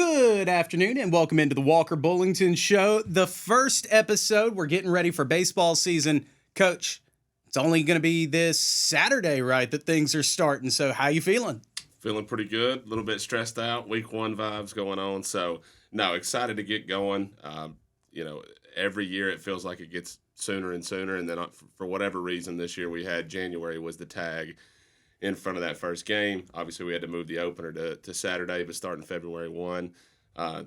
Good afternoon and welcome into the Walker Bullington Show. The first episode, we're getting ready for baseball season. Coach, it's only going to be this Saturday, right, that things are starting. So how you feeling? Feeling pretty good, a little bit stressed out, week one vibes going on. So, no, excited to get going. Every year it feels like it gets sooner and sooner. And then for whatever reason this year we had January was the tag in front of that first game. Obviously, we had to move the opener to Saturday, but starting February 1.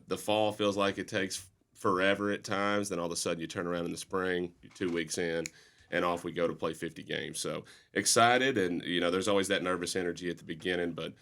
The fall feels like it takes forever at times. Then all of a sudden you turn around in the spring, you're 2 weeks in, and off we go to play 50 games. So excited, and, there's always that nervous energy at the beginning, but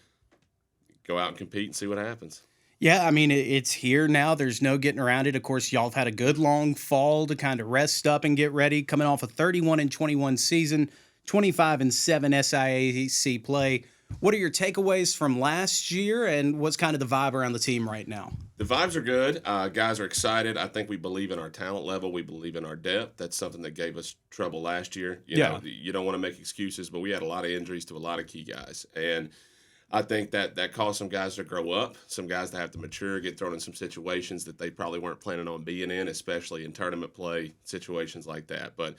go out and compete and see what happens. Yeah, I mean, it's here now. There's no getting around it. Of course, y'all have had a good long fall to kind of rest up and get ready. Coming off a 31-21 season, 25-7 SIAC play. What are your takeaways from last year, and what's kind of the vibe around the team right now? The vibes are good. Guys are excited. I think we believe in our talent level. We believe in our depth. That's something that gave us trouble last year. You don't want to make excuses, but we had a lot of injuries to a lot of key guys. And I think that caused some guys to grow up, some guys to have to mature, get thrown in some situations that they probably weren't planning on being in, especially in tournament play, situations like that. But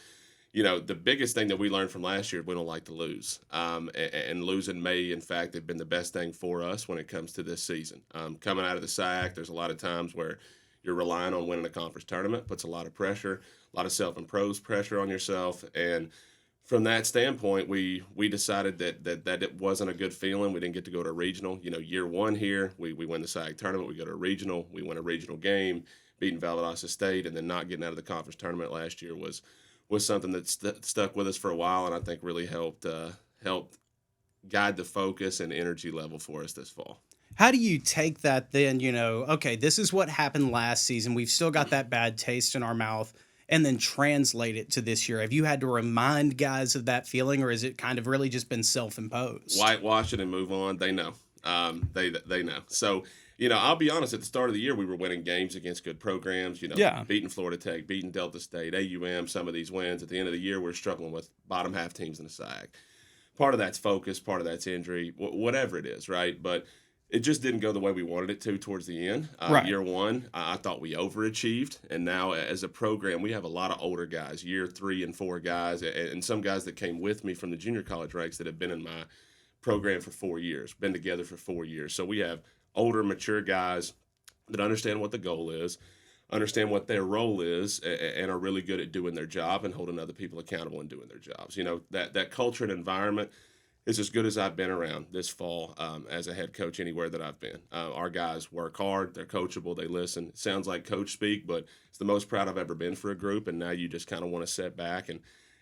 the biggest thing that we learned from last year, we don't like to lose. And losing may, in fact, have been the best thing for us when it comes to this season. Coming out of the SIAC, there's a lot of times where you're relying on winning a conference tournament, puts a lot of pressure, a lot of self-imposed pressure on yourself. And from that standpoint, we decided that it wasn't a good feeling. We didn't get to go to a regional. Year one here, we win the SIAC tournament, we go to a regional, we win a regional game, beating Valdosta State, and then not getting out of the conference tournament last year was something that stuck with us for a while, and I think really helped guide the focus and energy level for us this fall. How do you take that then, okay, this is what happened last season. We've still got that bad taste in our mouth, and then translate it to this year? Have you had to remind guys of that feeling, or has it kind of really just been self-imposed? Whitewash it and move on. They know. They know. So, I'll be honest, at the start of the year, we were winning games against good programs, beating Florida Tech, beating Delta State, AUM, some of these wins. At the end of the year, we're struggling with bottom half teams in the SIAC. Part of that's focus, part of that's injury, whatever it is, right? But it just didn't go the way we wanted it to towards the end. Right. Year one, I thought we overachieved. And now as a program, we have a lot of older guys, year 3 and 4 guys, and some guys that came with me from the junior college ranks that have been in my program for 4 years, been together for 4 years. So we have older, mature guys that understand what the goal is, understand what their role is, and are really good at doing their job and holding other people accountable and doing their jobs. That culture and environment is as good as I've been around this fall as a head coach anywhere that I've been. Our guys work hard, they're coachable, they listen. It sounds like coach speak, but it's the most proud I've ever been for a group, and now you just kind of want to sit back and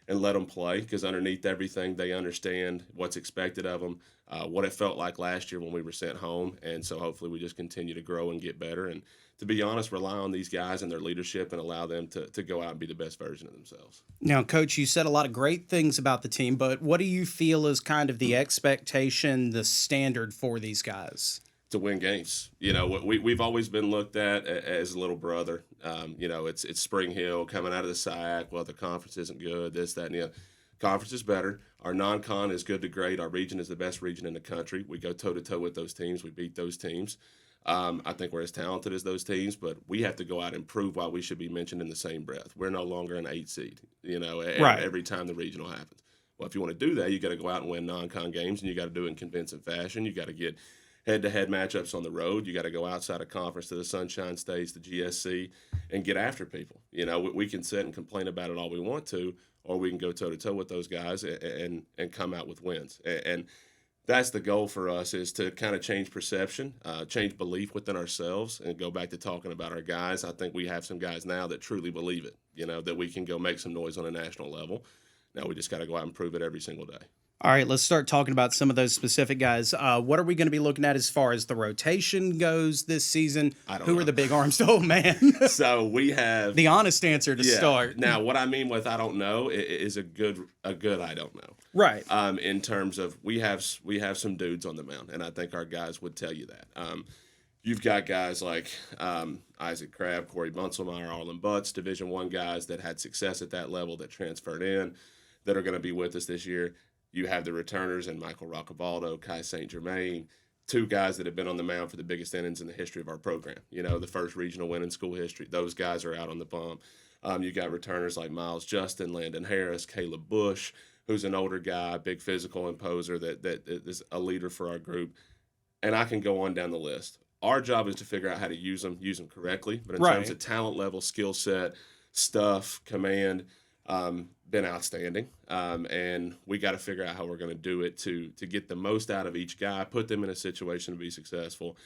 let them play, because underneath everything, they understand what's expected of them, what it felt like last year when we were sent home. And so hopefully we just continue to grow and get better. And to be honest, rely on these guys and their leadership and allow them to go out and be the best version of themselves. Now, Coach, you said a lot of great things about the team, but what do you feel is kind of the expectation, the standard for these guys? To win games. We've always been looked at as a little brother. It's Spring Hill coming out of the SIAC. Well, the conference isn't good, this, that, and the other. Conference is better. Our non-con is good to great. Our region is the best region in the country. We go toe-to-toe with those teams. We beat those teams. I think we're as talented as those teams, but we have to go out and prove why we should be mentioned in the same breath. We're no longer an 8 seed, every time the regional happens. Well, if you want to do that, you got to go out and win non-con games, and you got to do it in convincing fashion. You got to get head-to-head matchups on the road. You got to go outside of conference to the Sunshine States, the GSC, and get after people. We can sit and complain about it all we want to, or we can go toe-to-toe with those guys and come out with wins. And that's the goal for us, is to kind of change perception, change belief within ourselves, and go back to talking about our guys. I think we have some guys now that truly believe it, that we can go make some noise on a national level. Now we just got to go out and prove it every single day. All right, let's start talking about some of those specific guys. What are we going to be looking at as far as the rotation goes this season? Who are the big arms? Oh, man. So we have the honest answer to start. Now, what I mean with I don't know is a good I don't know. Right. In terms of we have some dudes on the mound, and I think our guys would tell you that. You've got guys like Isaac Crabb, Corey Bunselmeyer, Arlen Butts, Division I guys that had success at that level that transferred in, that are going to be with us this year. You have the returners and Michael Roccabaldo, Kai St. Germain, two guys that have been on the mound for the biggest innings in the history of our program. The first regional win in school history. Those guys are out on the bump. You got returners like Miles Justin, Landon Harris, Caleb Bush, who's an older guy, big physical imposer that is a leader for our group. And I can go on down the list. Our job is to figure out how to use them correctly. But in terms of talent level, skill set, stuff, command, been outstanding. And we got to figure out how we're going to do it to get the most out of each guy, put them in a situation to be successful,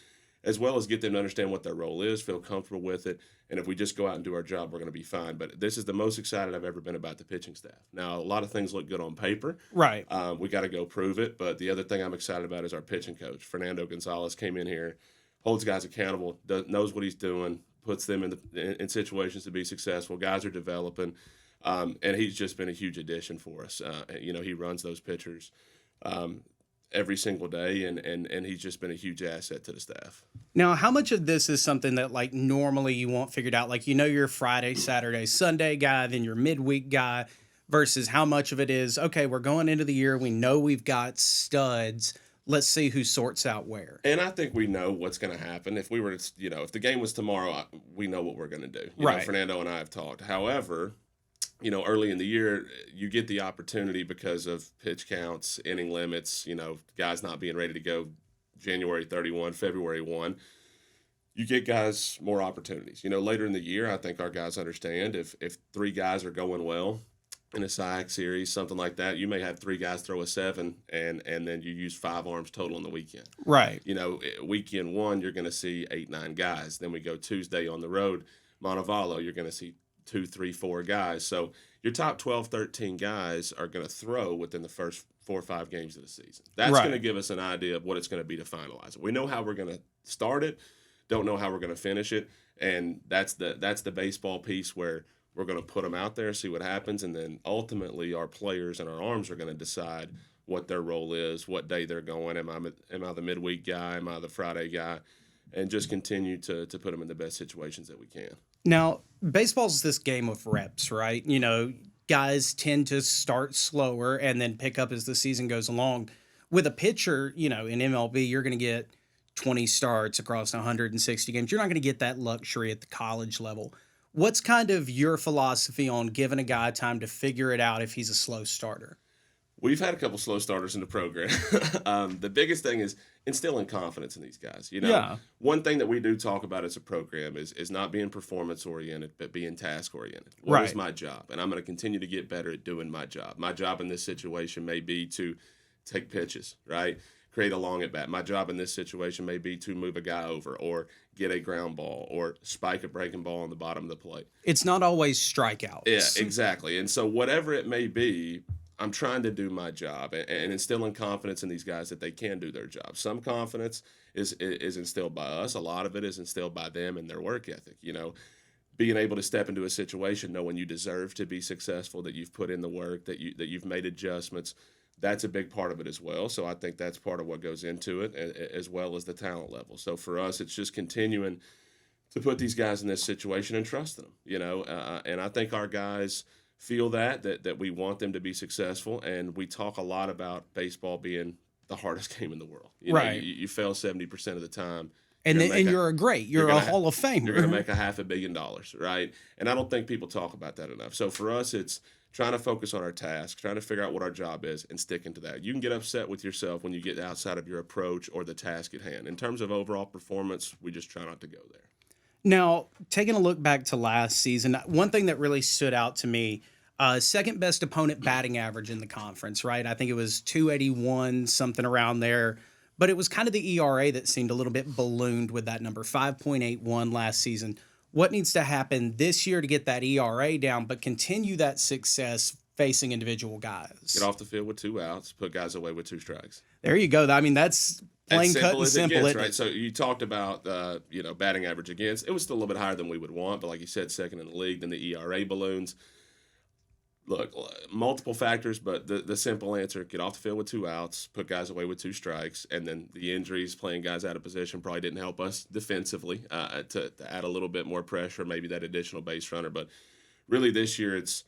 as well as get them to understand what their role is, feel comfortable with it. And if we just go out and do our job, we're going to be fine. But this is the most excited I've ever been about the pitching staff. Now, a lot of things look good on paper. Right. We got to go prove it. But the other thing I'm excited about is our pitching coach. Fernando Gonzalez came in here, holds guys accountable, knows what he's doing, puts them in situations to be successful. Guys are developing. And he's just been a huge addition for us. He runs those pitchers every single day, and he's just been a huge asset to the staff. Now, how much of this is something that, like, normally you won't figured out? Like, your Friday, Saturday, Sunday guy, then your midweek guy, versus how much of it is, okay, we're going into the year, we know we've got studs, let's see who sorts out where. And I think we know what's going to happen. If we were to, if the game was tomorrow, we know what we're going to do. Fernando and I have talked. However, early in the year, you get the opportunity because of pitch counts, inning limits, guys not being ready to go January 31, February 1. You get guys more opportunities. Later in the year, I think our guys understand if three guys are going well in a SIAC series, something like that, you may have three guys throw a 7, and then you use 5 arms total on the weekend. Right. Weekend 1, you're going to see 8, 9 guys. Then we go Tuesday on the road, Montevallo, you're going to see 2, 3, 4 guys. So your top 12, 13 guys are going to throw within the first 4 or 5 games of the season. That's going to give us an idea of what it's going to be to finalize it. We know how we're going to start it, don't know how we're going to finish it, and that's the baseball piece where we're going to put them out there, see what happens, and then ultimately our players and our arms are going to decide what their role is, what day they're going. Am I the midweek guy? Am I the Friday guy? And just continue to put them in the best situations that we can. Now, baseball's this game of reps, right? Guys tend to start slower and then pick up as the season goes along. With a pitcher, in MLB, you're going to get 20 starts across 160 games. You're not going to get that luxury at the college level. What's kind of your philosophy on giving a guy time to figure it out if he's a slow starter? We've had a couple slow starters in the program. The biggest thing is instilling confidence in these guys. One thing that we do talk about as a program is not being performance-oriented, but being task-oriented. What is my job? And I'm going to continue to get better at doing my job. My job in this situation may be to take pitches, right? Create a long at-bat. My job in this situation may be to move a guy over or get a ground ball or spike a breaking ball on the bottom of the plate. It's not always strikeouts. Yeah, exactly. And so whatever it may be, I'm trying to do my job and instilling confidence in these guys that they can do their job. Some confidence is instilled by us. A lot of it is instilled by them and their work ethic. Being able to step into a situation knowing you deserve to be successful, that you've put in the work, that you've made adjustments. That's a big part of it as well. So I think that's part of what goes into it, as well as the talent level. So for us, it's just continuing to put these guys in this situation and trusting them, and I think our guys feel that we want them to be successful. And we talk a lot about baseball being the hardest game in the world. You fail 70% of the time. And you're a Hall of Famer. You're going to make $500 million, right? And I don't think people talk about that enough. So for us, it's trying to focus on our task, trying to figure out what our job is, and sticking to that. You can get upset with yourself when you get outside of your approach or the task at hand. In terms of overall performance, we just try not to go there. Now, taking a look back to last season, one thing that really stood out to me, second best opponent batting average in the conference, right? I think it was 281, something around there. But it was kind of the ERA that seemed a little bit ballooned with that number, 5.81 last season. What needs to happen this year to get that ERA down, but continue that success facing individual guys? Get off the field with 2 outs, put guys away with 2 strikes. There you go. I mean, that's plain cut and simple. Gets, right? So you talked about batting average against. It was still a little bit higher than we would want, but like you said, second in the league. Then the ERA balloons. Look, multiple factors, but the simple answer, get off the field with 2 outs, put guys away with 2 strikes, and then the injuries, playing guys out of position, probably didn't help us defensively to add a little bit more pressure, maybe that additional base runner. But really this year it's,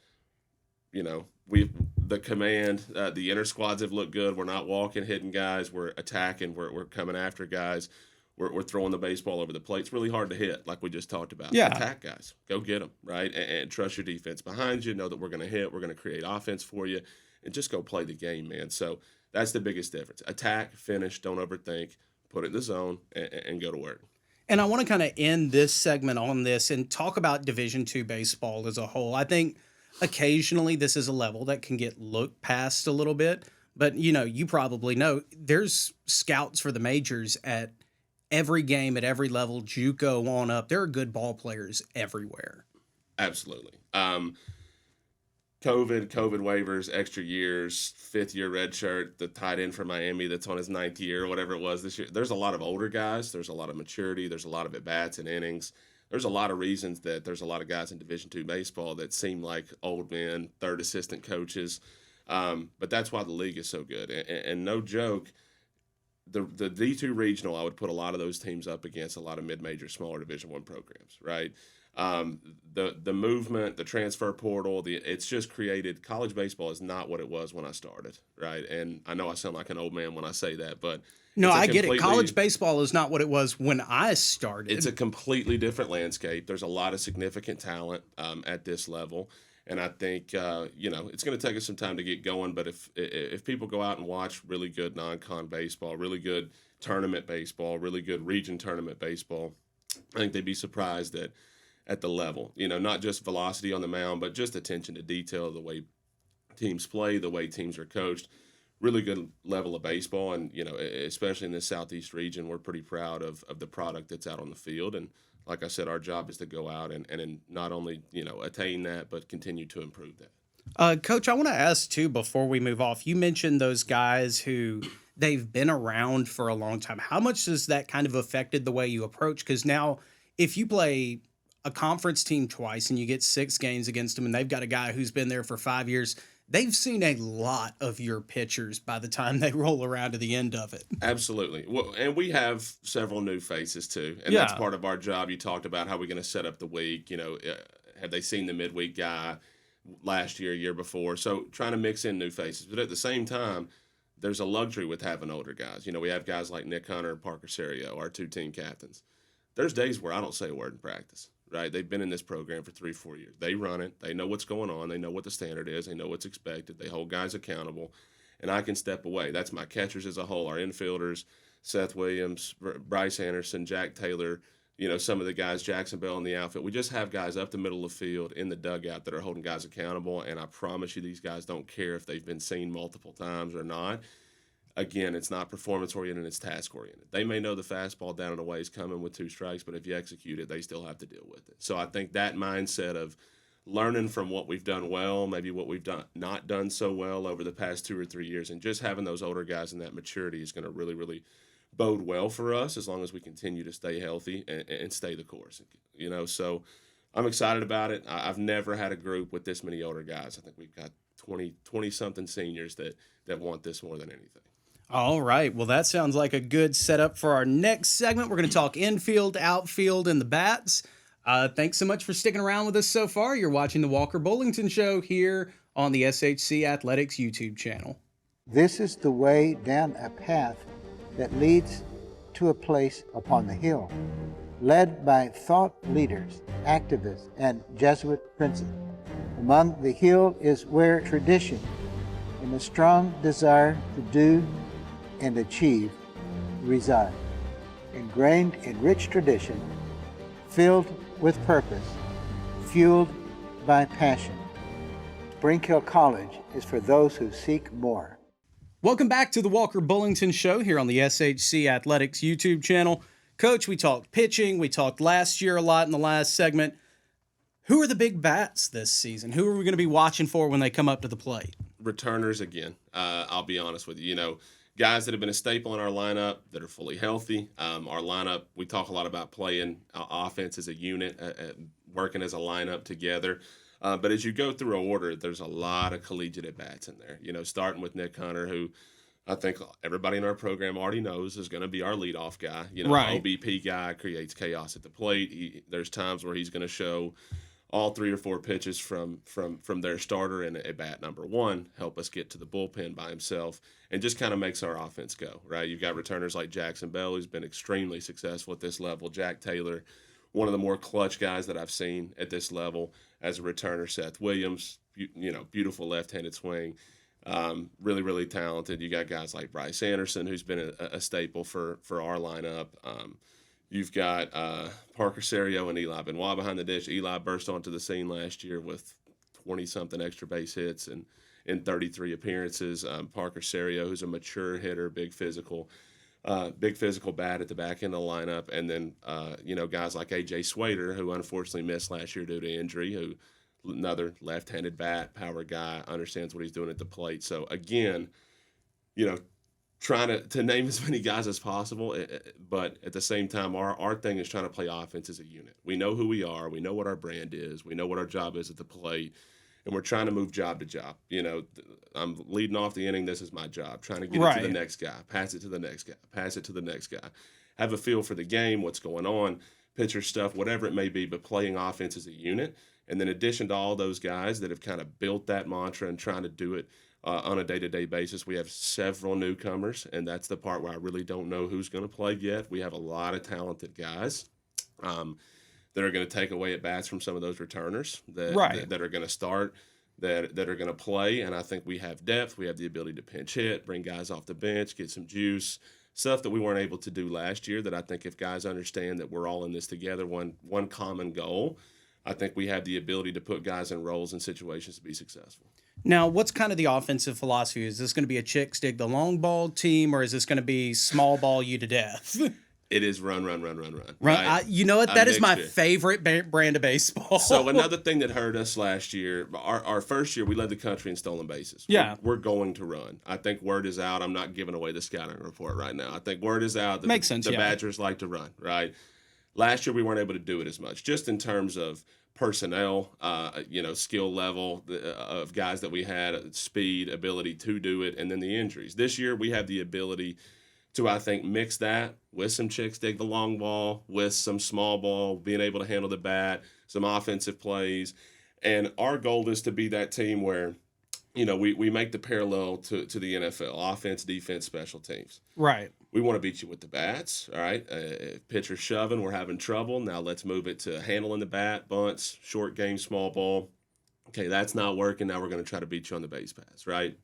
the command, the inner squads have looked good. We're not walking, hitting guys. We're attacking. We're coming after guys. We're throwing the baseball over the plate. It's really hard to hit, like we just talked about. Yeah. Attack guys. Go get them, right? And trust your defense behind you. Know that we're going to hit. We're going to create offense for you. And just go play the game, man. So that's the biggest difference. Attack, finish, don't overthink. Put it in the zone and go to work. And I want to kind of end this segment on this and talk about Division II baseball as a whole. I think occasionally this is a level that can get looked past a little bit. But, you probably know there's scouts for the majors at every game, at every level, JUCO on up. There are good ball players everywhere. Absolutely. COVID waivers, extra years, 5th-year red shirt, the tight end for Miami that's on his 9th year, or whatever it was this year. There's a lot of older guys. There's a lot of maturity. There's a lot of at-bats and innings. There's a lot of reasons that there's a lot of guys in Division II baseball that seem like old men, third assistant coaches. But that's why the league is so good. And no joke, the D2 regional, I would put a lot of those teams up against a lot of mid-major, smaller Division I programs, right? The movement, the transfer portal, it's just created. College baseball is not what it was when I started, right? And I know I sound like an old man when I say that, but no, I get it. College baseball is not what it was when I started. It's a completely different landscape. There's a lot of significant talent at this level, and I think it's going to take us some time to get going. But if people go out and watch really good non-con baseball, really good tournament baseball, really good region tournament baseball, I think they'd be surprised at the level, not just velocity on the mound, but just attention to detail, the way teams play, the way teams are coached. Really good level of baseball. And, especially in the Southeast region, we're pretty proud of the product that's out on the field. And like I said, our job is to go out and not only, attain that, but continue to improve that. Coach, I want to ask, too, before we move off, you mentioned those guys who they've been around for a long time. How much has that kind of affected the way you approach? Because now if you play a conference team twice and you get 6 games against them and they've got a guy who's been there for 5 years, they've seen a lot of your pitchers by the time they roll around to the end of it. Absolutely. Well, and we have several new faces too. And that's part of our job. You talked about how we're going to set up the week. Have they seen the midweek guy last year before? So trying to mix in new faces. But at the same time, there's a luxury with having older guys. We have guys like Nick Hunter and Parker Serio, our 2 team captains. There's days where I don't say a word in practice. Right, they've been in this program for 3-4 years. They run it. They know what's going on. They know what the standard is. They know what's expected. They hold guys accountable, and I can step away. That's my catchers as a whole, our infielders, Seth Williams, Bryce Anderson, Jack Taylor. Some of the guys, Jackson Bell in the outfield. We just have guys up the middle of the field in the dugout that are holding guys accountable, and I promise you, these guys don't care if they've been seen multiple times or not. Again, it's not performance-oriented, it's task-oriented. They may know the fastball down and away is coming with 2 strikes, but if you execute it, they still have to deal with it. So I think that mindset of learning from what we've done well, maybe what we've not done so well over the past 2 or 3 years, and just having those older guys in that maturity is going to really, really bode well for us as long as we continue to stay healthy and stay the course. So I'm excited about it. I've never had a group with this many older guys. I think we've got 20-something seniors that want this more than anything. All right. Well, that sounds like a good setup for our next segment. We're going to talk infield, outfield, and the bats. Thanks so much for sticking around with us so far. You're watching the Walker Bullington Show here on the SHC Athletics YouTube channel. This is the way down a path that leads to a place upon the hill, led by thought leaders, activists, and Jesuit princes. Among the hill is where tradition and a strong desire to do and achieve reside, ingrained in rich tradition, filled with purpose, fueled by passion. Spring Hill College is for those who seek more. Welcome back to the Walker Bullington Show here on the SHC Athletics YouTube channel. Coach, we talked pitching. We talked last year a lot in the last segment. Who are the big bats this season? Who are we going to be watching for when they come up to the plate? Returners again. I'll be honest with you. Guys that have been a staple in our lineup that are fully healthy. Our lineup, we talk a lot about playing offense as a unit, working as a lineup together. But as you go through an order, there's a lot of collegiate at-bats in there. Starting with Nick Hunter, who I think everybody in our program already knows is going to be our leadoff guy. Right. OBP guy, creates chaos at the plate. There's times where he's going to show all 3 or 4 pitches from their starter and a bat number one help us get to the bullpen by himself and just kind of makes our offense go, right? You've got returners like Jackson Bell, who's been extremely successful at this level. Jack Taylor, one of the more clutch guys that I've seen at this level as a returner. Seth Williams, beautiful left-handed swing. Really, really talented. You got guys like Bryce Anderson, who's been a staple for our lineup. You've got Parker Serio and Eli Benoit behind the dish. Eli burst onto the scene last year with 20-something extra base hits and in 33 appearances. Parker Serio, who's a mature hitter, big physical bat at the back end of the lineup. And then, guys like A.J. Swader, who unfortunately missed last year due to injury, who another left-handed bat, power guy, understands what he's doing at the plate. So, again, trying to name as many guys as possible, but at the same time, our thing is trying to play offense as a unit. We know who we are. We know what our brand is. We know what our job is at the plate, and we're trying to move job to job. I'm leading off the inning. This is my job. Trying to get it to the next guy, pass it to the next guy, pass it to the next guy. Have a feel for the game, what's going on, pitcher stuff, whatever it may be, but playing offense as a unit. And then in addition to all those guys that have kind of built that mantra and trying to do it on a day-to-day basis, we have several newcomers, and that's the part where I really don't know who's going to play yet. We have a lot of talented guys that are going to take away at bats from some of those returners that are going to start, that are going to play, and I think we have depth. We have the ability to pinch hit, bring guys off the bench, get some juice, stuff that we weren't able to do last year that I think if guys understand that we're all in this together, one common goal, I think we have the ability to put guys in roles and situations to be successful. Now, what's kind of the offensive philosophy? Is this going to be a chicks dig the long ball team, or is this going to be small ball you to death? It is run. Right? You know what? That is my favorite brand of baseball. So another thing that hurt us last year, our first year, we led the country in stolen bases. Yeah. We're going to run. I think word is out. I'm not giving away the scouting report right now. I think word is out that Makes sense, the Badgers like to run, right? Last year, we weren't able to do it as much, just in terms of personnel, skill level of guys that we had, speed, ability to do it, and then the injuries. This year, we have the ability to, I think, mix that with some chicks dig the long ball, with some small ball, being able to handle the bat, some offensive plays. And our goal is to be that team where, we make the parallel to the NFL, offense, defense, special teams. Right. We want to beat you with the bats, all right? If pitcher's shoving, we're having trouble. Now let's move it to handling the bat, bunts, short game, small ball. Okay, that's not working. Now we're going to try to beat you on the base pass, right?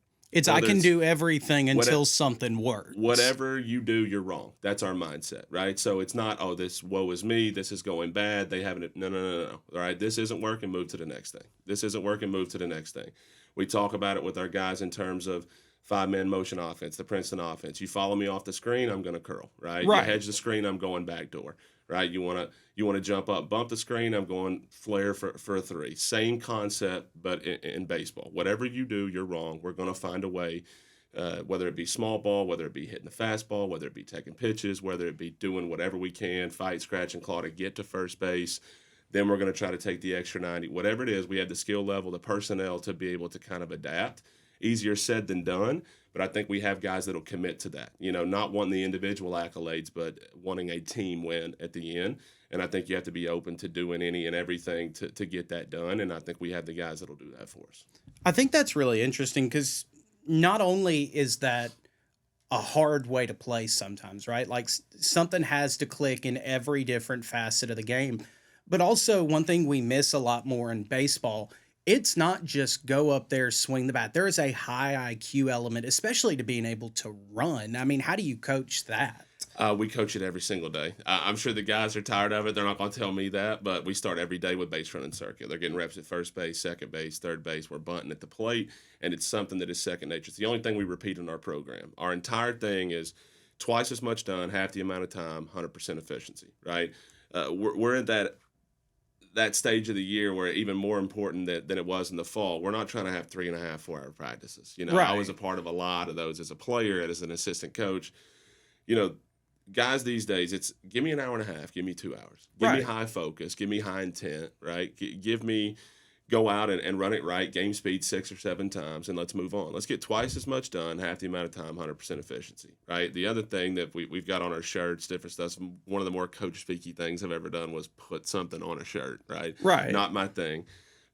I can do everything until something works. Whatever you do, you're wrong. That's our mindset, right? So it's not, this woe is me, this is going bad, they haven't, no. All right, this isn't working, move to the next thing. This isn't working, move to the next thing. We talk about it with our guys in terms of 5-man motion offense, the Princeton offense. You follow me off the screen, I'm going to curl, right? You hedge the screen, I'm going backdoor, right? You want to jump up, bump the screen, I'm going flare for a 3. Same concept, but in baseball. Whatever you do, you're wrong. We're going to find a way, whether it be small ball, whether it be hitting the fastball, whether it be taking pitches, whether it be doing whatever we can, fight, scratch, and claw to get to first base. Then we're going to try to take the extra 90. Whatever it is, we have the skill level, the personnel to be able to kind of adapt. Easier said than done, but I think we have guys that will commit to that. Not wanting the individual accolades, but wanting a team win at the end. And I think you have to be open to doing any and everything to get that done. And I think we have the guys that will do that for us. I think that's really interesting because not only is that a hard way to play sometimes, right? Like something has to click in every different facet of the game. But also one thing we miss a lot more in baseball, it's not just go up there, swing the bat. There is a high IQ element, especially to being able to run. I mean, how do you coach that? We coach it every single day. I'm sure the guys are tired of it. They're not going to tell me that, but we start every day with base running circuit. They're getting reps at first base, second base, third base. We're bunting at the plate, and it's something that is second nature. It's the only thing we repeat in our program. Our entire thing is twice as much done, half the amount of time, 100% efficiency, right? We're at that stage of the year where even more important than it was in the fall. We're not trying to have 3.5, 4-hour practices. Right. I was a part of a lot of those as a player and as an assistant coach. Guys these days, it's give me an hour and a half, give me 2 hours. Give me high focus, give me high intent, right? Give me go out and run it right, game speed 6 or 7 times, and let's move on. Let's get twice as much done, half the amount of time, 100% efficiency, right? The other thing that we've got on our shirts, different stuff, one of the more coach-speaky things I've ever done was put something on a shirt, right? Right. Not my thing.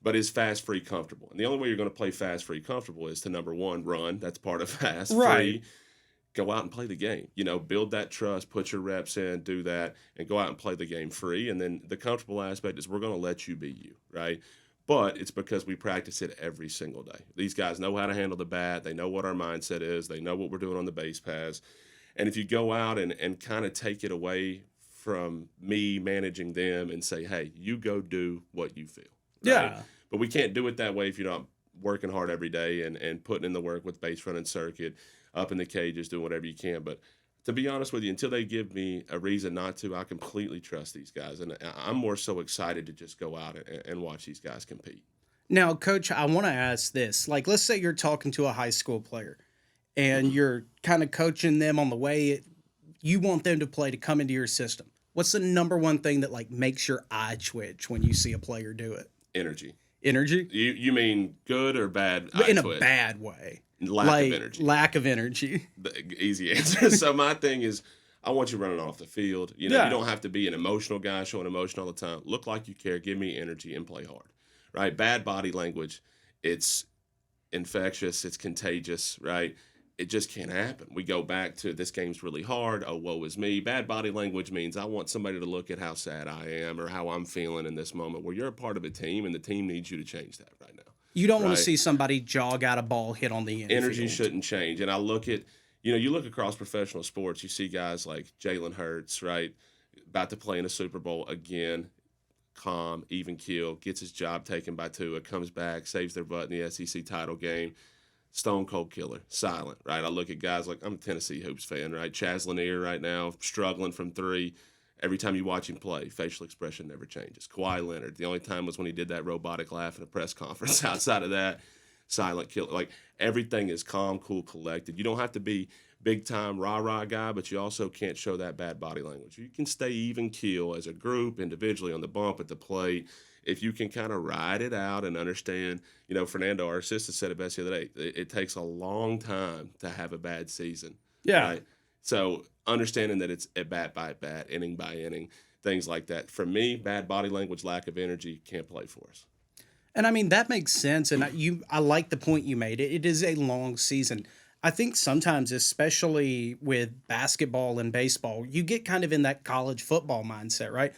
But is fast, free, comfortable. And the only way you're going to play fast, free, comfortable is to, number one, run. That's part of fast, Right. free. Go out and play the game. Build that trust, put your reps in, do that, and go out and play the game free. And then the comfortable aspect is we're going to let you be you, right? But it's because we practice it every single day. These guys know how to handle the bat. They know what our mindset is. They know what we're doing on the base paths. And if you go out and kind of take it away from me managing them and say, hey, you go do what you feel. Right? Yeah. But we can't do it that way if you're not working hard every day and putting in the work with base running circuit, up in the cages, doing whatever you can. But to be honest with you, until they give me a reason not to, I completely trust these guys. And I'm more so excited to just go out and watch these guys compete. Now, Coach, I want to ask this. Like, let's say you're talking to a high school player and you're kind of coaching them on the way you want them to play to come into your system. What's the number one thing that, like, makes your eye twitch when you see a player do it? Energy. Energy? You mean good or bad? In a bad way. Lack of energy. Lack of energy. The easy answer. So my thing is, I want you running off the field. You don't have to be an emotional guy showing emotion all the time. Look like you care. Give me energy and play hard. Right? Bad body language, it's infectious. It's contagious. Right? It just can't happen. We go back to this game's really hard. Oh, woe is me. Bad body language means I want somebody to look at how sad I am or how I'm feeling in this moment. Well, you're a part of a team, and the team needs you to change that right now. You don't want to see somebody jog out a ball hit on the infield. Energy shouldn't change. And I look at, you look across professional sports, you see guys like Jalen Hurts, right, about to play in a Super Bowl again, calm, even keel, gets his job taken by Tua, comes back, saves their butt in the SEC title game. Stone cold killer, silent, right? I look at guys like, I'm a Tennessee Hoops fan, right? Chaz Lanier right now, struggling from three. Every time you watch him play, facial expression never changes. Kawhi Leonard, the only time was when he did that robotic laugh in a press conference. Outside of that, silent killer. Like, everything is calm, cool, collected. You don't have to be big-time rah-rah guy, but you also can't show that bad body language. You can stay even keel as a group, individually, on the bump, at the plate. If you can kind of ride it out and understand, Fernando, our assistant, said it best the other day, it takes a long time to have a bad season. Yeah. Right? So understanding that it's at bat by bat, inning by inning, things like that. For me, bad body language, lack of energy, can't play for us. And I mean, that makes sense. And I like the point you made. It is a long season. I think sometimes, especially with basketball and baseball, you get kind of in that college football mindset, right?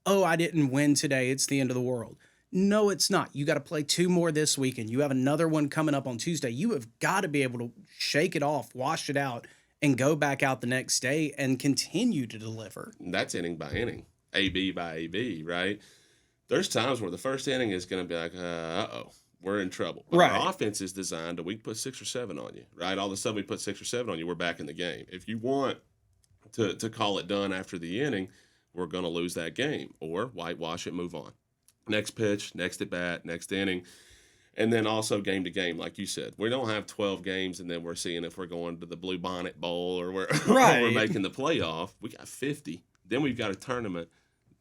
Oh, I didn't win today. It's the end of the world. No, it's not. You got to play 2 more this weekend. You have another one coming up on Tuesday. You have got to be able to shake it off, wash it out, and go back out the next day and continue to deliver. That's inning by inning, AB by AB, right? There's times where the first inning is going to be like, uh-oh, we're in trouble. But right. Our offense is designed to, we put 6 or 7 on you, right? All of a sudden we put 6 or 7 on you, we're back in the game. If you want to call it done after the inning, we're going to lose that game, or whitewash it, move on. Next pitch, next at bat, next inning. And then also game to game, like you said. We don't have 12 games and then we're seeing if we're going to the Blue Bonnet Bowl or we're, right. or we're making the playoff. We got 50. Then we've got a tournament,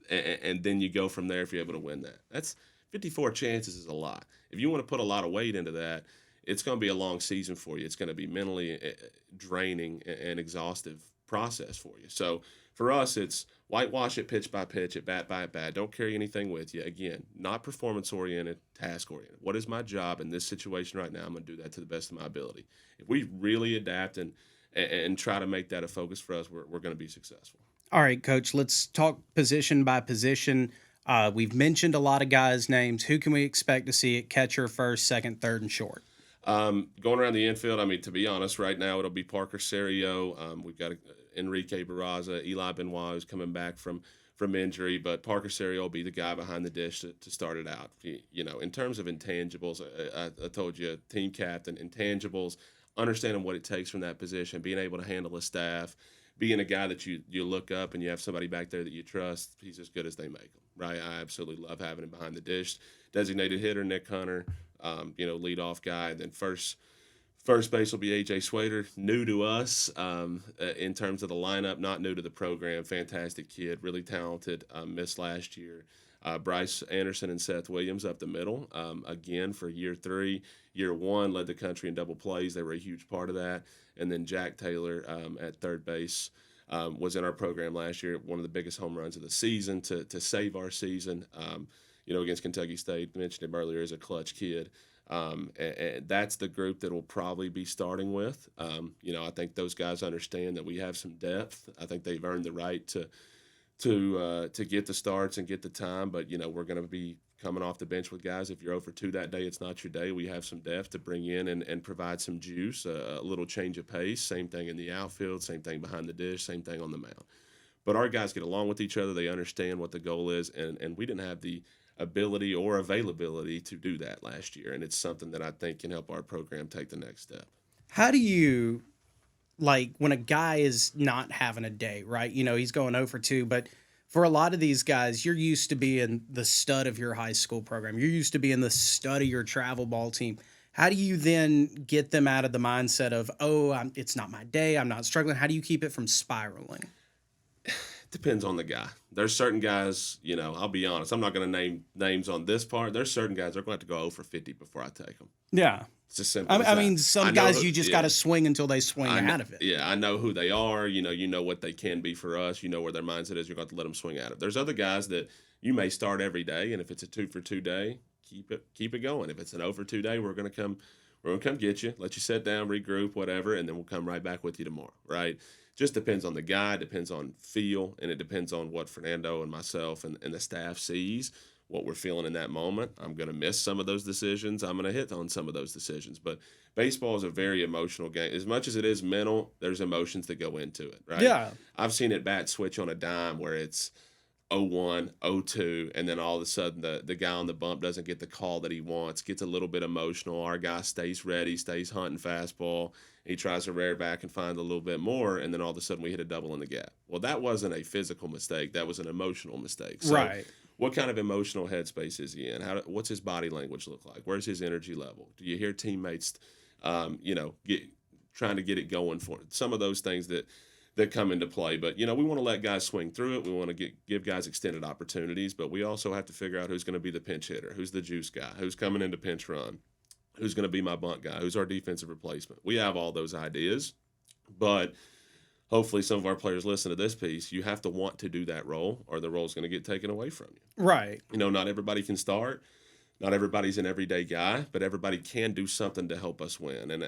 and then you go from there if you're able to win that. That's 54 chances is a lot. If you want to put a lot of weight into that, it's going to be a long season for you. It's going to be mentally draining and exhaustive process for you. So for us, it's whitewash it pitch by pitch, at bat by bat. Don't carry anything with you. Again, not performance-oriented, task-oriented. What is my job in this situation right now? I'm going to do that to the best of my ability. If we really adapt and try to make that a focus for us, we're going to be successful. All right, Coach, let's talk position by position. We've mentioned a lot of guys' names. Who can we expect to see at catcher, first, second, third, and short? Going around the infield, I mean, to be honest, right now it'll be Parker Serio. We've got Enrique Barraza, Eli Benoit, who's coming back from injury, but Parker Serio will be the guy behind the dish to start it out. In terms of intangibles, I told you, team captain, intangibles, understanding what it takes from that position, being able to handle a staff, being a guy that you look up and you have somebody back there that you trust. He's as good as they make him, right? I absolutely love having him behind the dish. Designated hitter, Nick Hunter, leadoff guy. And then first First base will be A.J. Swader, new to us in terms of the lineup, not new to the program. Fantastic kid, really talented, missed last year. Bryce Anderson and Seth Williams up the middle, again for year 3. Year 1 led the country in double plays. They were a huge part of that. And then Jack Taylor at third base was in our program last year, one of the biggest home runs of the season to save our season. Against Kentucky State, mentioned him earlier, as a clutch kid. And that's the group that will probably be starting with. I think those guys understand that we have some depth. I think they've earned the right to get the starts and get the time. But we're going to be coming off the bench with guys. If you're 0 for 2 that day, it's not your day. We have some depth to bring in and provide some juice, a little change of pace. Same thing in the outfield, same thing behind the dish, same thing on the mound. But our guys get along with each other. They understand what the goal is, and we didn't have the ability or availability to do that last year, and it's something that I think can help our program take the next step. How do you, when a guy is not having a day, right? He's going 0 for 2, but for a lot of these guys, you're used to being the stud of your high school program. You're used to being the stud of your travel ball team. How do you then get them out of the mindset of, it's not my day, I'm not struggling? How do you keep it from spiraling? Depends on the guy. There's certain guys, I'll be honest, I'm not going to name names on this part. There's certain guys that are going to have to go 0 for 50 before I take them. Yeah. It's just simple as that. I mean, some guys you just got to swing until they swing out of it. Yeah, I know who they are. You know what they can be for us. You know where their mindset is. You're going to let them swing out of it. There's other guys that you may start every day, and if it's a 2 for 2 day, keep it going. If it's an 0 for 2 day, we're going to come get you, let you sit down, regroup, whatever, and then we'll come right back with you tomorrow, right? Just depends on the guy, depends on feel, and it depends on what Fernando and myself and the staff sees, what we're feeling in that moment. I'm going to miss some of those decisions. I'm going to hit on some of those decisions. But baseball is a very emotional game. As much as it is mental, there's emotions that go into it, right? Yeah. I've seen it bat switch on a dime where it's 0-1, 0-2, and then all of a sudden the guy on the bump doesn't get the call that he wants, gets a little bit emotional. Our guy stays ready, stays hunting fastball. He tries to rear back and find a little bit more, and then all of a sudden we hit a double in the gap. Well, that wasn't a physical mistake. That was an emotional mistake. So right. What kind of emotional headspace is he in? What's his body language look like? Where's his energy level? Do you hear teammates, trying to get it going for it? Some of those things that come into play. But, we want to let guys swing through it. We want to give guys extended opportunities, but we also have to figure out who's going to be the pinch hitter, who's the juice guy, who's coming into pinch run, who's going to be my bunt guy, who's our defensive replacement. We have all those ideas, but hopefully some of our players listen to this piece. You have to want to do that role, or the role's going to get taken away from you. Right. Not everybody can start. Not everybody's an everyday guy, but everybody can do something to help us win. And,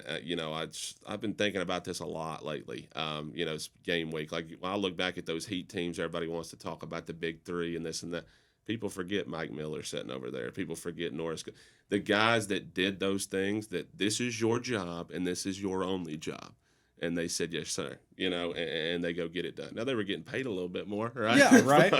I've been thinking about this a lot lately. It's game week. Like, when I look back at those Heat teams, everybody wants to talk about the big three and this and that. People forget Mike Miller sitting over there. People forget Norris. The guys that did those things, that this is your job and this is your only job. And they said, yes, sir, and they go get it done. Now, they were getting paid a little bit more, right? Yeah, right.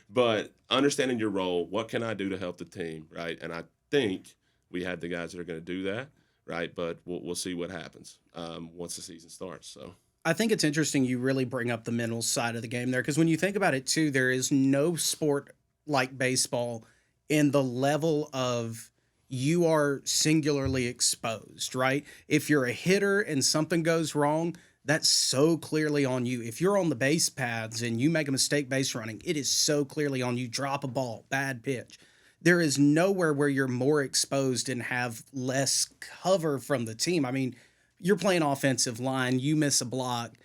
But understanding your role, what can I do to help the team, right? And I think we have the guys that are going to do that, right? But we'll see what happens once the season starts. So I think it's interesting you really bring up the mental side of the game there, because when you think about it, too, there is no sport like baseball in the level of you are singularly exposed, right? If you're a hitter and something goes wrong, that's so clearly on you. If you're on the base paths and you make a mistake base running, it is so clearly on you. Drop a ball, bad pitch. There is nowhere where you're more exposed and have less cover from the team. I mean, you're playing offensive line, you miss a block,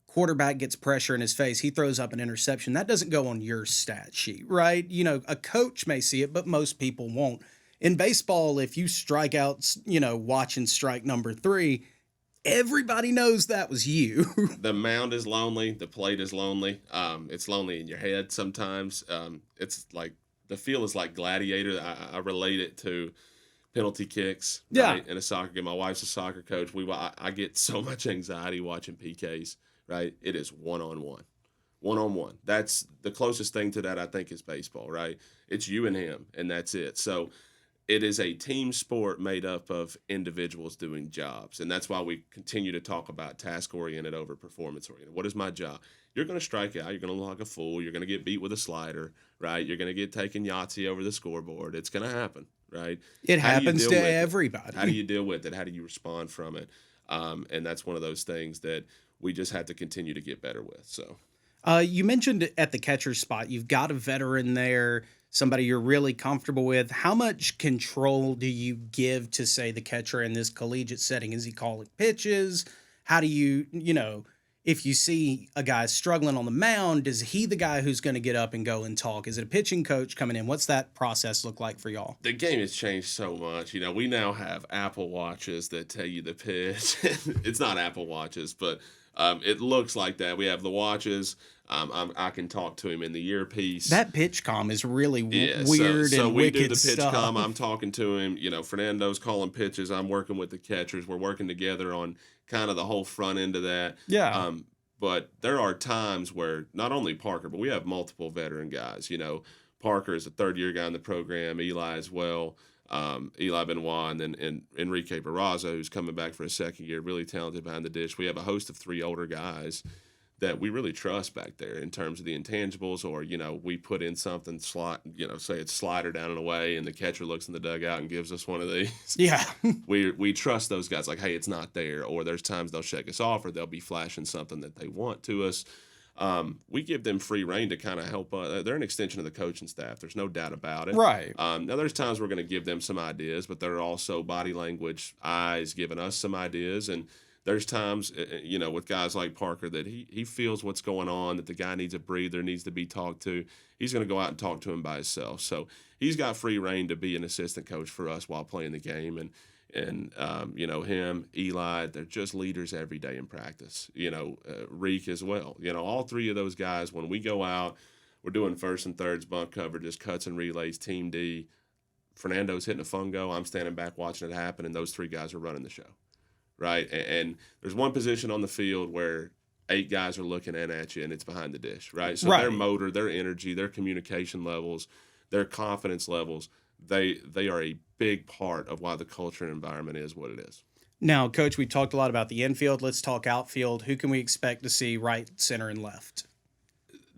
quarterback gets pressure in his face, he throws up an interception. That doesn't go on your stat sheet, right? A coach may see it, but most people won't. In baseball, if you strike out, watching strike number 3, everybody knows that was you. The mound is lonely. The plate is lonely. It's lonely in your head sometimes. It's like the feel is like Gladiator. I relate it to penalty kicks. Yeah. Right? In a soccer game. My wife's a soccer coach. I get so much anxiety watching PKs. Right. It is one-on-one. One-on-one. That's the closest thing to that, I think, is baseball. Right. It's you and him, and that's it. So it is a team sport made up of individuals doing jobs. And that's why we continue to talk about task-oriented over performance-oriented. What is my job? You're going to strike out. You're going to look like a fool. You're going to get beat with a slider, right? You're going to get taken Yahtzee over the scoreboard. It's going to happen, right? It How do you happens deal to with it? everybody. How do you deal with it? How do you respond from it? And that's one of those things that we just have to continue to get better with. So. You mentioned at the catcher spot, you've got a veteran there, somebody you're really comfortable with. How much control do you give to, say, the catcher in this collegiate setting? Is he calling pitches? How do if you see a guy struggling on the mound, is he the guy who's going to get up and go and talk? Is it a pitching coach coming in? What's that process look like for y'all? The game has changed so much. We now have Apple Watches that tell you the pitch. It's not Apple Watches, but it looks like that. We have the watches. I can talk to him in the earpiece. That pitch comm is really so weird and we wicked do the pitch stuff. comm. I'm talking to him. Fernando's calling pitches. I'm working with the catchers. We're working together on kind of the whole front end of that. Yeah. But there are times where not only Parker, but we have multiple veteran guys. Parker is a third-year guy in the program. Eli as well. Eli Benoit, and then Enrique Barraza, who's coming back for a second year, really talented behind the dish. We have a host of 3 older guys that we really trust back there in terms of the intangibles, or, we put in something, say it's slider down and away, and the catcher looks in the dugout and gives us one of these. Yeah. we trust those guys, like, hey, it's not there, or there's times they'll shake us off, or they'll be flashing something that they want to us. We give them free reign to kind of help. They're an extension of the coaching staff. There's no doubt about it. Right. Now, there's times we're going to give them some ideas, but there are also body language, eyes giving us some ideas. And there's times, with guys like Parker that he feels what's going on, that the guy needs a breather, needs to be talked to. He's going to go out and talk to him by himself. So he's got free reign to be an assistant coach for us while playing the game. And him, Eli, they're just leaders every day in practice. Reek as well. All 3 of those guys, when we go out, we're doing first and thirds, bunt coverages, cuts and relays, team D. Fernando's hitting a fungo. I'm standing back watching it happen, and those 3 guys are running the show, right? And there's one position on the field where 8 guys are looking in at you, and it's behind the dish, right? So their motor, their energy, their communication levels, their confidence levels, they are a big part of why the culture and environment is what it is. Now, Coach, we talked a lot about the infield. Let's talk outfield. Who can we expect to see right, center, and left?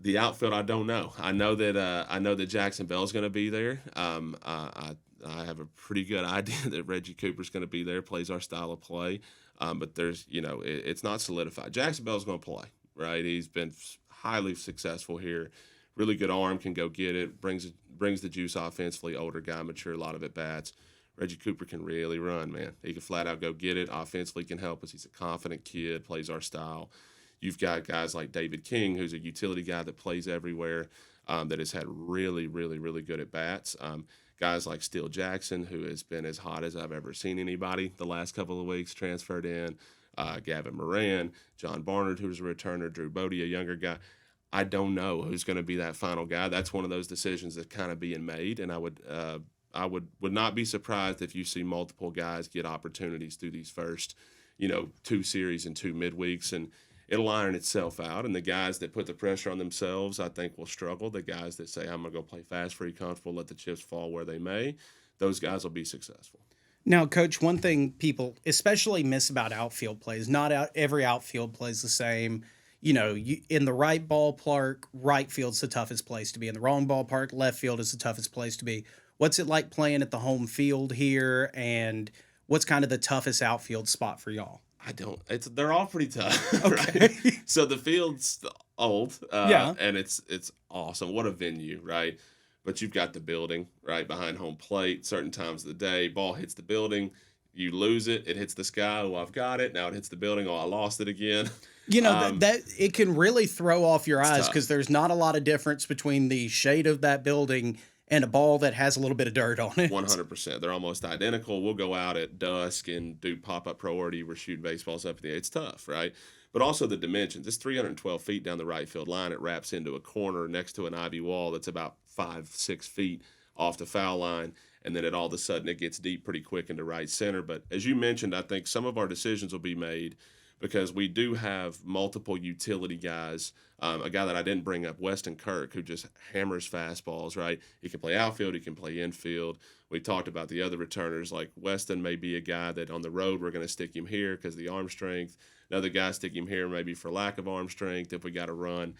The outfield, I don't know. I know that Jackson Bell's going to be there. I have a pretty good idea that Reggie Cooper's going to be there. Plays our style of play, but there's it's not solidified. Jackson Bell's going to play, right? He's been highly successful here. Really good arm, can go get it. Brings the juice offensively. Older guy, mature, a lot of at bats. Reggie Cooper can really run, man. He can flat out go get it. Offensively can help us. He's a confident kid, plays our style. You've got guys like David King, who's a utility guy that plays everywhere, that has had really, really, really good at bats. Guys like Steele Jackson, who has been as hot as I've ever seen anybody the last couple of weeks, transferred in. Gavin Moran, John Barnard, who's a returner, Drew Bodie, a younger guy. I don't know who's going to be that final guy. That's one of those decisions that's kind of being made, and I would not be surprised if you see multiple guys get opportunities through these first, 2 series and 2 midweeks, and it'll iron itself out. And the guys that put the pressure on themselves, I think, will struggle. The guys that say, I'm going to go play fast, free, comfortable, let the chips fall where they may, those guys will be successful. Now, Coach, one thing people especially miss about outfield plays, every outfield plays the same. In the right ballpark, right field's the toughest place to be. In the wrong ballpark, left field is the toughest place to be. What's it like playing at the home field here, and what's kind of the toughest outfield spot for y'all? They're all pretty tough. Okay. Right? So the field's old, and it's awesome. What a venue, right? But you've got the building right behind home plate. Certain times of the day, ball hits the building, you lose it, it hits the sky. Oh, I've got it. Now it hits the building. Oh, I lost it again. That it can really throw off your eyes tough. because there's not a lot of difference between the shade of that building and a ball that has a little bit of dirt on it. 100%. They're almost identical. We'll go out at dusk and do pop-up priority. We're shooting baseballs up in the air. It's tough, right? But also the dimensions. It's 312 feet down the right field line. It wraps into a corner next to an ivy wall that's about 5-6 feet off the foul line. And then all of a sudden it gets deep pretty quick into right center. But as you mentioned, I think some of our decisions will be made because we do have multiple utility guys. A guy that I didn't bring up, Weston Kirk, who just hammers fastballs, right? He can play outfield. He can play infield. We talked about the other returners. Like Weston may be a guy that on the road we're going to stick him here because of the arm strength. Another guy stick him here maybe for lack of arm strength if we got to run.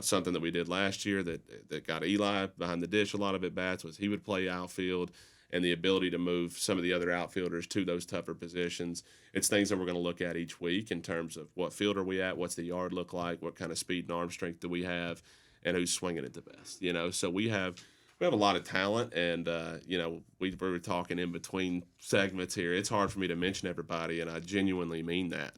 Something that we did last year that got Eli behind the dish a lot of at-bats was he would play outfield. and the ability to move some of the other outfielders to those tougher positions. It's things that we're going to look at each week in terms of what field are we at, what's the yard look like, what kind of speed and arm strength do we have, and who's swinging it the best. So we have a lot of talent, and we were talking in between segments here. It's hard for me to mention everybody, and I genuinely mean that,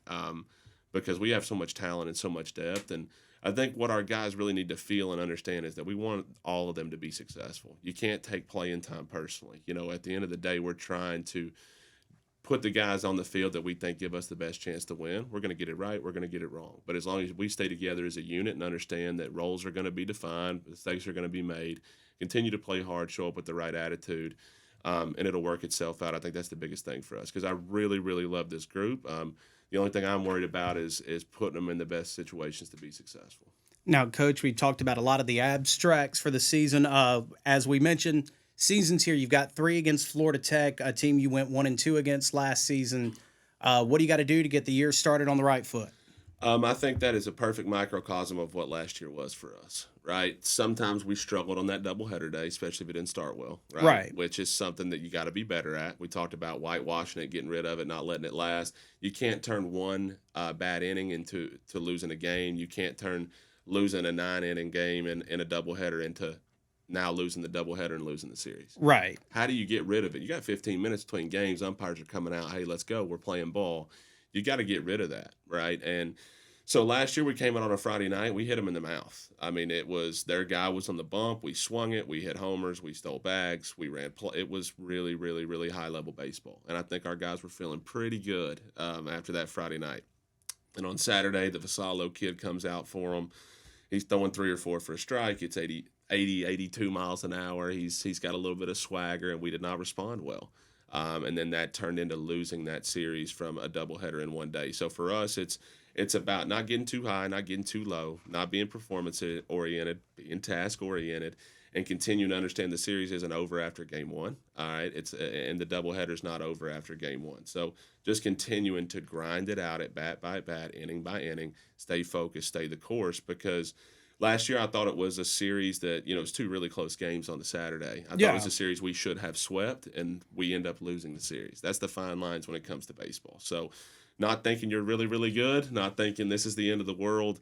because we have so much talent and so much depth. And I think what our guys really need to feel and understand is that we want all of them to be successful. You can't take playing time personally. At the end of the day, we're trying to put the guys on the field that we think give us the best chance to win. We're going to get it right. We're going to get it wrong. But as long as we stay together as a unit and understand that roles are going to be defined, mistakes are going to be made, continue to play hard, show up with the right attitude, and it'll work itself out. I think that's the biggest thing for us, because I really, really love this group. The only thing I'm worried about is putting them in the best situations to be successful. Now, Coach, we talked about a lot of the abstracts for the season. As we mentioned, seasons here, you've got 3 against Florida Tech, a team you went 1-2 against last season. What do you got to do to get the year started on the right foot? I think that is a perfect microcosm of what last year was for us, right? Sometimes we struggled on that doubleheader day, especially if it didn't start well, right? Which is something that you got to be better at. We talked about whitewashing it, getting rid of it, not letting it last. You can't turn one bad inning into losing a game. You can't turn losing a 9-inning game in a doubleheader into now losing the doubleheader and losing the series. Right. How do you get rid of it? You got 15 minutes between games. Umpires are coming out. Hey, let's go. We're playing ball. You got to get rid of that, right? And so last year we came out on a Friday night. We hit them in the mouth. I mean, it was their guy was on the bump. We swung it. We hit homers. We stole bags. We ran. It was really, really, really high-level baseball. And I think our guys were feeling pretty good after that Friday night. And on Saturday, the Vassallo kid comes out for them. He's throwing 3 or 4 for a strike. It's 82 miles an hour. He's got a little bit of swagger, and we did not respond well. And then that turned into losing that series from a doubleheader in one day. So for us, it's about not getting too high, not getting too low, not being performance-oriented, being task-oriented, and continuing to understand the series isn't over after game 1. All right, and the doubleheader's not over after game 1. So just continuing to grind it out at bat by bat, inning by inning, stay focused, stay the course, because last year I thought it was a series that, it was 2 really close games on the Saturday. I thought it was a series we should have swept, and we end up losing the series. That's the fine lines when it comes to baseball. So not thinking you're really, really good, not thinking this is the end of the world,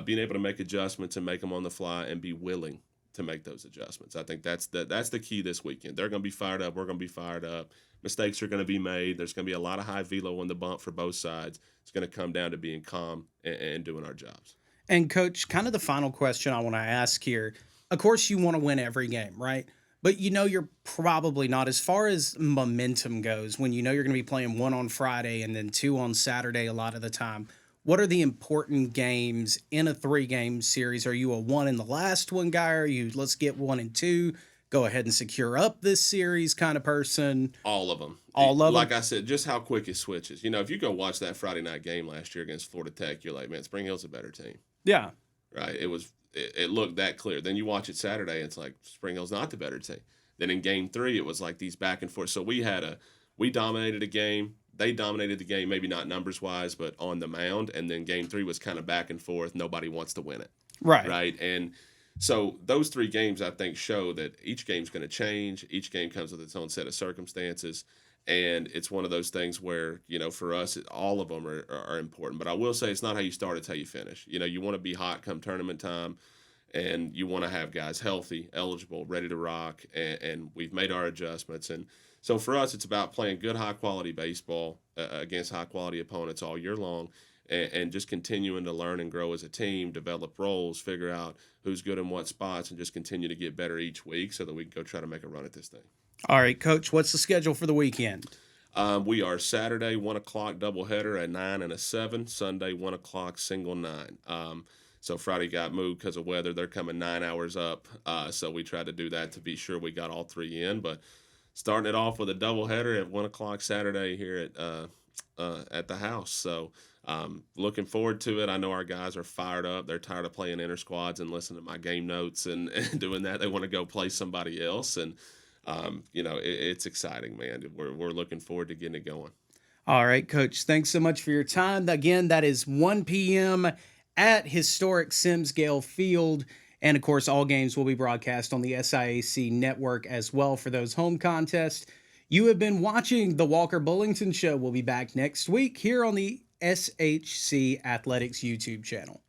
being able to make adjustments and make them on the fly and be willing to make those adjustments. I think that's the key this weekend. They're going to be fired up. We're going to be fired up. Mistakes are going to be made. There's going to be a lot of high velo on the bump for both sides. It's going to come down to being calm and doing our jobs. And, Coach, kind of the final question I want to ask here. Of course, you want to win every game, right? But you're probably not, as far as momentum goes, when you're going to be playing 1 on Friday and then 2 on Saturday a lot of the time. What are the important games in a 3-game series? Are you a 1 in the last one guy? Are you let's get 1 and 2, go ahead and secure up this series kind of person? All of them. Like I said, just how quick it switches. If you go watch that Friday night game last year against Florida Tech, you're like, man, Spring Hill's a better team. Yeah. Right. It looked that clear. Then you watch it Saturday, it's like Spring Hill's not the better team. Then in game 3, it was like these back and forth. So we dominated a game. They dominated the game, maybe not numbers-wise, but on the mound. And then game 3 was kind of back and forth. Nobody wants to win it. Right. Right. And so those 3 games, I think, show that each game's going to change. Each game comes with its own set of circumstances. And it's one of those things where, for us, all of them are important. But I will say it's not how you start, it's how you finish. You want to be hot come tournament time, and you want to have guys healthy, eligible, ready to rock, and we've made our adjustments. And so for us, it's about playing good, high-quality baseball against high-quality opponents all year long, and just continuing to learn and grow as a team, develop roles, figure out who's good in what spots, and just continue to get better each week so that we can go try to make a run at this thing. All right, Coach, what's the schedule for the weekend? We are Saturday, 1 o'clock doubleheader at 9 and a 7. Sunday, 1 o'clock single 9. So Friday got moved because of weather. They're coming 9 hours up. So we tried to do that to be sure we got all 3 in. But starting it off with a doubleheader at 1 o'clock Saturday here at the house. So looking forward to it. I know our guys are fired up. They're tired of playing inter squads and listening to my game notes and doing that. They want to go play somebody else. And it's exciting, man. We're looking forward to getting it going. All right, Coach. Thanks so much for your time. Again, that is 1 p.m. at historic Simms Gale Field. And of course, all games will be broadcast on the SIAC network as well for those home contests. You have been watching the Walker Bullington Show. We'll be back next week here on the SHC Athletics YouTube channel.